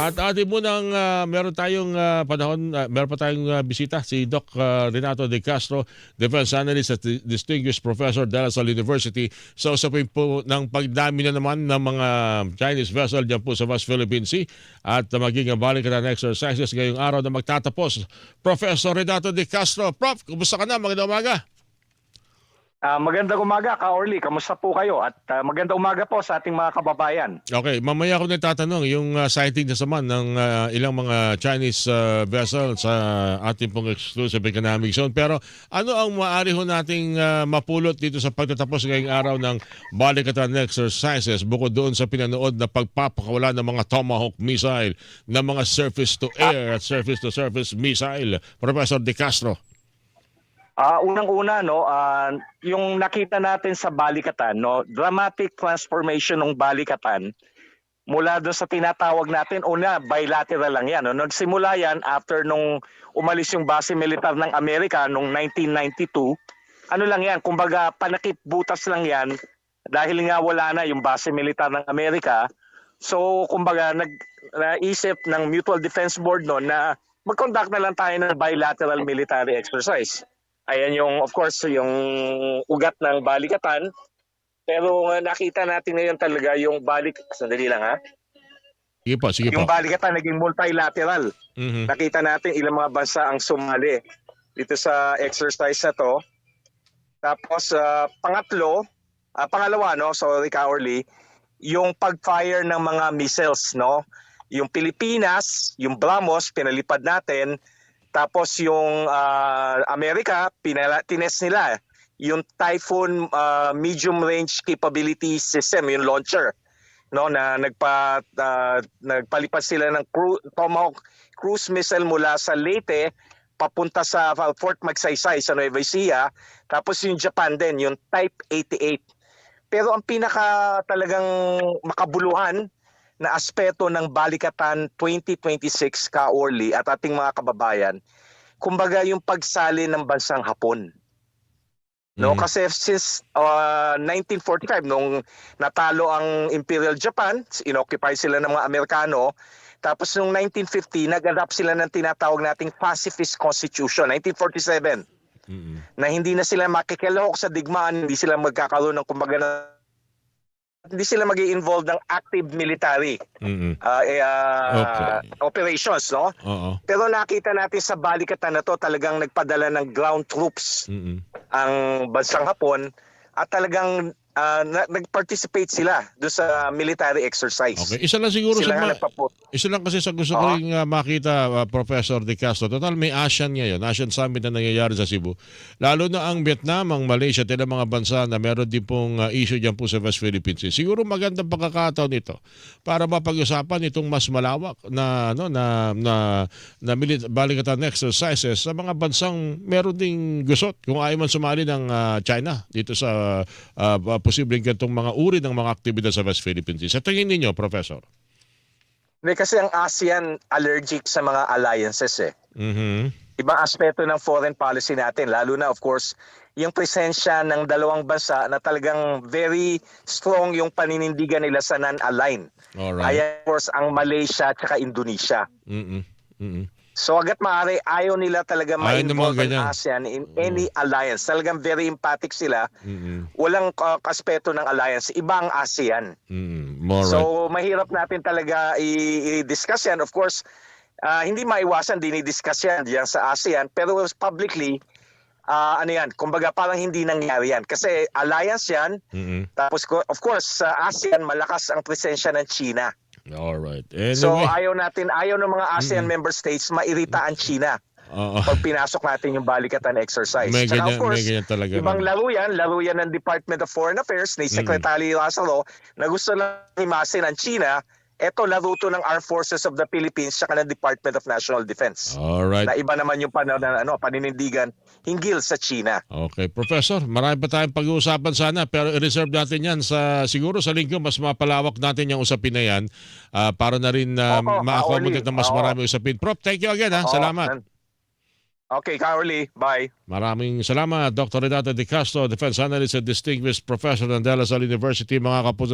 At atin munang meron tayong panahon, meron pa tayong bisita, si Doc Renato De Castro, Defense Analyst at Distinguished Professor de La Salle University. Sa usapin po ng pagdami na naman ng mga Chinese vessel dyan po sa West Philippine Sea at maging balikatan exercises ngayong araw na magtatapos. Professor Renato De Castro, Prof, kumusta ka na? Magandang umaga. Magandang umaga, Ka-Orly. Kamusta po kayo? At magandang umaga po sa ating mga kababayan. Okay, mamaya ako nagtatanong yung sighting na saman ng ilang mga Chinese vessel sa ating pong exclusive economic zone. Pero ano ang maaari ho nating mapulot dito sa pagtatapos ngayong araw ng balikatan exercises bukod doon sa pinanood na pagpapakawala ng mga Tomahawk missile, ng mga surface-to-air at surface-to-surface missile? Professor De Castro. Unang-una, yung nakita natin sa balikatan, dramatic transformation ng balikatan mula doon sa tinatawag natin, una, bilateral lang yan. Nagsimula yan after nung umalis yung base militar ng Amerika noong 1992. Ano lang yan, kumbaga panakip butas lang yan dahil nga wala na yung base militar ng Amerika. So, kumbaga, naisip ng Mutual Defense Board noon na mag-conduct na lang tayo ng bilateral military exercise. Ayan yung, of course, yung ugat ng balikatan. Pero nakita natin ngayon talaga yung sandali lang ha. Sige po, sige yung po. balikatan naging multilateral. Nakita natin ilang mga bansa ang sumali dito sa exercise na to. Tapos pangalawa, sorry Ka-Orly, yung pag-fire ng mga missiles, yung Pilipinas, yung BrahMos, pinalipad natin. Tapos yung Amerika, tinest nila yung Typhoon Medium Range Capability System, yung launcher, na nagpalipad sila ng Tomahawk cruise missile mula sa Leyte papunta sa Fort Magsaysay sa Nueva Ecija. Tapos yung Japan din, yung Type 88. Pero ang pinaka talagang makabuluhan na aspeto ng Balikatan 2026, Ka-Orly at ating mga kababayan, kumbaga yung pagsali ng bansang Hapon. Kasi since 1945, nung natalo ang Imperial Japan, inoccupy sila ng mga Amerikano, tapos nung 1950, nag-adapt sila ng tinatawag nating Pacifist Constitution, 1947, na hindi na sila makikilahok sa digmaan, hindi sila magkakaroon ng kumbaga hindi sila mag-i-involve ng active military operations, Pero nakita natin sa balikatan na to talagang nagpadala ng ground troops ang bansang Hapon at talagang nag-participate sila doon sa military exercise. Okay, isa lang siguro isa lang kasi sa gusto ko ring makita, Professor De Castro. Total may ASEAN ngayon, ASEAN Summit na nangyayari sa Cebu. Lalo na ang Vietnam, ang Malaysia, at mga bansa na meron din pong issue dyan po sa West Philippines. Siguro magandang pagkakataon ito para mapag-usapan itong mas malawak na balikatan exercises sa mga bansang meron ding gusot kung ayaw man sumali ng China dito sa posibleng gantong mga uri ng mga aktibidad sa West Philippines. Sa tingin ninyo, Professor? Kasi ang ASEAN allergic sa mga alliances Ibang aspeto ng foreign policy natin, lalo na of course yung presensya ng dalawang bansa na talagang very strong yung paninindigan nila sa non-aligned. Ay of course ang Malaysia at Indonesia. So agad maaari ayaw nila talaga ma-involve ang ASEAN in any alliance. Talagang very emphatic sila. Walang aspeto ng alliance. Iba ang ASEAN. So mahirap natin talaga i-discuss yan. Of course, hindi maiwasan dinidiscuss yan diyan sa ASEAN. Pero publicly, kumbaga parang hindi nangyari yan. Kasi alliance yan. Tapos of course, sa ASEAN, malakas ang presensya ng China. Alright. Anyway. So ayaw ng mga ASEAN member states mairita ang China pag pinasok natin yung balikatan exercise. Of course, ibang laro yan ng Department of Foreign Affairs ni Secretary Lazaro na gusto lang himasin ang China. Ito laro to ng Armed Forces of the Philippines at ng Department of National Defense. Alright. Na iba naman yung paninindigan hinggil sa China. Okay, Professor, marami pa tayong pag-uusapan sana pero i-reserve natin yan siguro sa linggo mas mapalawak natin yung usapin na yan para na rin ma-accommodate ng mas marami usapin. Prof, thank you again. Salamat. Okay, Ka-Orly. Bye. Maraming salamat, Dr. Renato De Castro, Defense Analyst at Distinguished Professor ng De La Salle University. Mga kapuso,